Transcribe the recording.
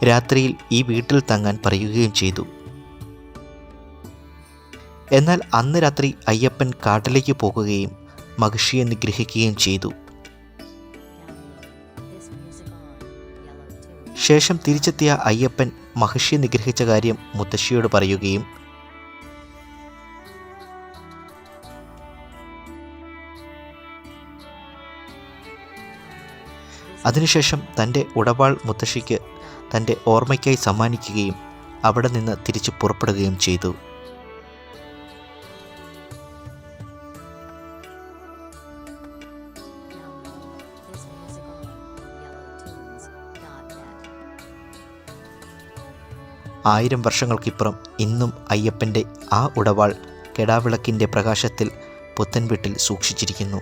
രാത്രിയിൽ ഈ വീട്ടിൽ തങ്ങാൻ പറയുകയും ചെയ്തു. എന്നാൽ അന്ന് രാത്രി അയ്യപ്പൻ കാട്ടിലേക്ക് പോകുകയും മഹിഷിയെ നിഗ്രഹിക്കുകയും ചെയ്തു. ശേഷം തിരിച്ചെത്തിയ അയ്യപ്പൻ മഹിഷിയെ നിഗ്രഹിച്ച കാര്യം മുത്തശ്ശിയോട് പറയുകയും അതിനുശേഷം തൻ്റെ ഉടവാൾ മുത്തശ്ശിക്ക് തൻ്റെ ഓർമ്മയ്ക്കായി സമ്മാനിക്കുകയും അവിടെ നിന്ന് തിരിച്ചു പുറപ്പെടുകയും ചെയ്തു. ആയിരം വർഷങ്ങൾക്കിപ്പുറം ഇന്നും അയ്യപ്പൻ്റെ ആ ഉടവാൾ കെടാവിളക്കിൻ്റെ പ്രകാശത്തിൽ പുത്തൻ വീട്ടിൽ സൂക്ഷിച്ചിരിക്കുന്നു.